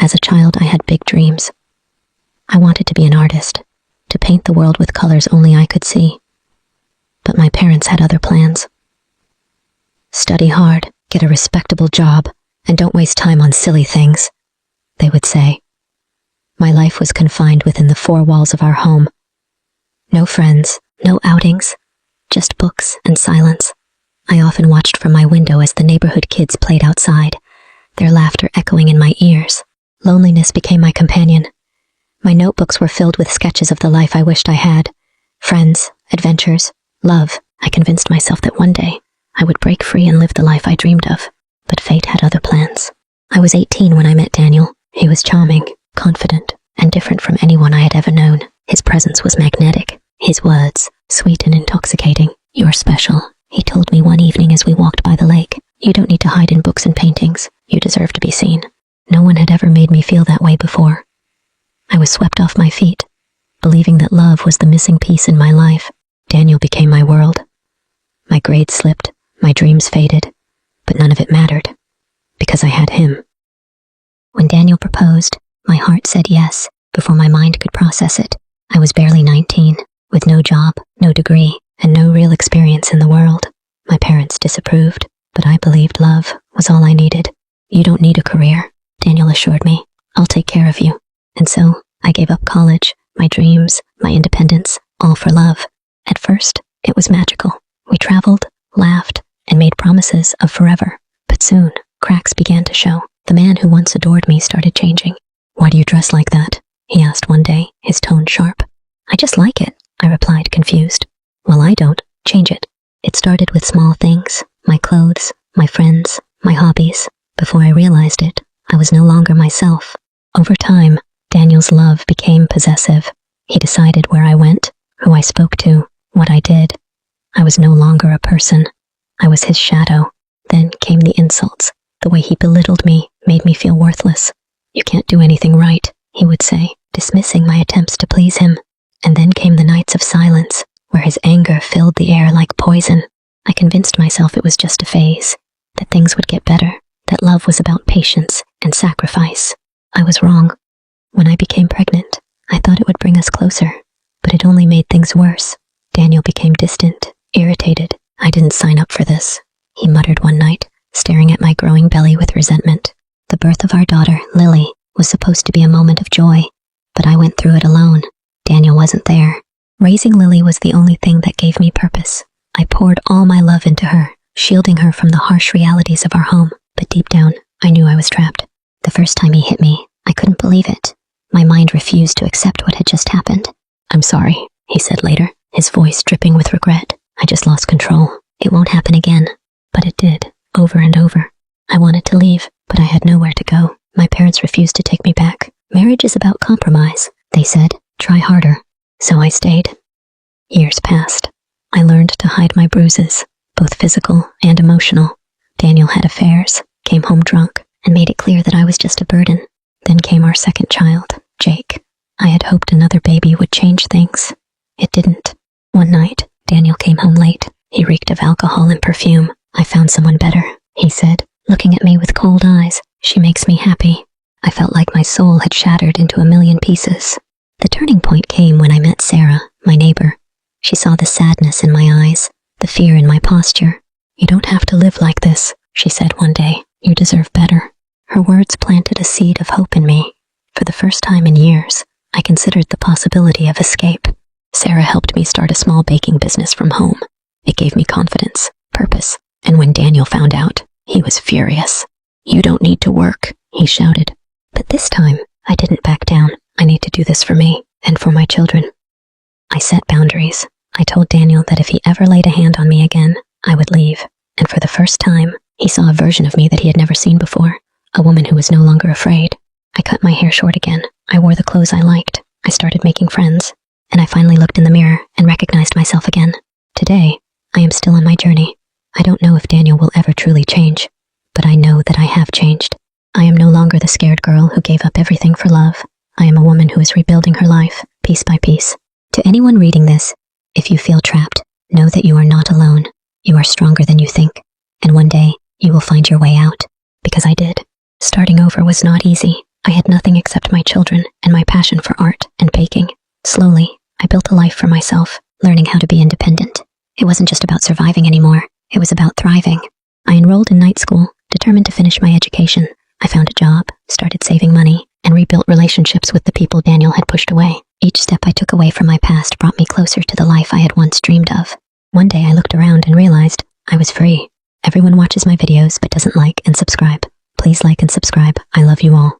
As a child, I had big dreams. I wanted to be an artist, to paint the world with colors only I could see. But my parents had other plans. Study hard, get a respectable job, and don't waste time on silly things, they would say. My life was confined within the four walls of our home. No friends, no outings, just books and silence. I often watched from my window as the neighborhood kids played outside, their laughter echoing in my ears. Loneliness became my companion. My notebooks were filled with sketches of the life I wished I had. Friends, adventures, love. I convinced myself that one day I would break free and live the life I dreamed of. But fate had other plans. I was 18 when I met Daniel. He was charming, confident, and different from anyone I had ever known. His presence was magnetic. His words, sweet and intoxicating. "You're special," he told me one evening as we walked by the lake. "You don't need to hide in books and paintings. You deserve to be seen." No one had ever made me feel that way before. I was swept off my feet, believing that love was the missing piece in my life. Daniel became my world. My grades slipped, my dreams faded, but none of it mattered, because I had him. When Daniel proposed, my heart said yes before my mind could process it. I was barely 19, with no job, no degree, and no real experience in the world. My parents disapproved, but I believed love was all I needed. "You don't need a career," Daniel assured me. "I'll take care of you." And so, I gave up college, my dreams, my independence, all for love. At first, it was magical. We traveled, laughed, and made promises of forever. But soon, cracks began to show. The man who once adored me started changing. "Why do you dress like that?" he asked one day, his tone sharp. "I just like it," I replied, confused. "Well, I don't. Change it." It started with small things, my clothes, my friends, my hobbies. Before I realized it, I was no longer myself. Over time, Daniel's love became possessive. He decided where I went, who I spoke to, what I did. I was no longer a person. I was his shadow. Then came the insults. The way he belittled me made me feel worthless. "You can't do anything right," he would say, dismissing my attempts to please him. And then came the nights of silence, where his anger filled the air like poison. I convinced myself it was just a phase, that things would get better, that love was about patience and sacrifice. I was wrong. When I became pregnant, I thought it would bring us closer, but it only made things worse. Daniel became distant, irritated. "I didn't sign up for this," he muttered one night, staring at my growing belly with resentment. The birth of our daughter, Lily, was supposed to be a moment of joy, but I went through it alone. Daniel wasn't there. Raising Lily was the only thing that gave me purpose. I poured all my love into her, shielding her from the harsh realities of our home, but deep down, I knew I was trapped. The first time he hit me, I couldn't believe it. My mind refused to accept what had just happened. "I'm sorry," he said later, his voice dripping with regret. "I just lost control. It won't happen again." But it did, over and over. I wanted to leave, but I had nowhere to go. My parents refused to take me back. "Marriage is about compromise," they said. "Try harder." So I stayed. Years passed. I learned to hide my bruises, both physical and emotional. Daniel had affairs, came home drunk, and made it clear that I was just a burden. Then came our second child, Jake. I had hoped another baby would change things. It didn't. One night, Daniel came home late. He reeked of alcohol and perfume. "I found someone better," he said, looking at me with cold eyes. "She makes me happy." I felt like my soul had shattered into a million pieces. The turning point came when I met Sarah, my neighbor. She saw the sadness in my eyes, the fear in my posture. "You don't have to live like this," she said one day. "You deserve better." Her words planted a seed of hope in me. For the first time in years, I considered the possibility of escape. Sarah helped me start a small baking business from home. It gave me confidence, purpose, and when Daniel found out, he was furious. "You don't need to work," he shouted. But this time, I didn't back down. I need to do this for me and for my children. I set boundaries. I told Daniel that if he ever laid a hand on me again, I would leave. And for the first time, he saw a version of me that he had never seen before. A woman who was no longer afraid. I cut my hair short again. I wore the clothes I liked. I started making friends. And I finally looked in the mirror and recognized myself again. Today, I am still on my journey. I don't know if Daniel will ever truly change, but I know that I have changed. I am no longer the scared girl who gave up everything for love. I am a woman who is rebuilding her life, piece by piece. To anyone reading this, if you feel trapped, know that you are not alone. You are stronger than you think. And one day, you will find your way out. Because I did. Starting over was not easy. I had nothing except my children and my passion for art and baking. Slowly, I built a life for myself, learning how to be independent. It wasn't just about surviving anymore, it was about thriving. I enrolled in night school, determined to finish my education. I found a job, started saving money, and rebuilt relationships with the people Daniel had pushed away. Each step I took away from my past brought me closer to the life I had once dreamed of. One day I looked around and realized I was free. Everyone watches my videos but doesn't like and subscribe. Please like and subscribe. I love you all.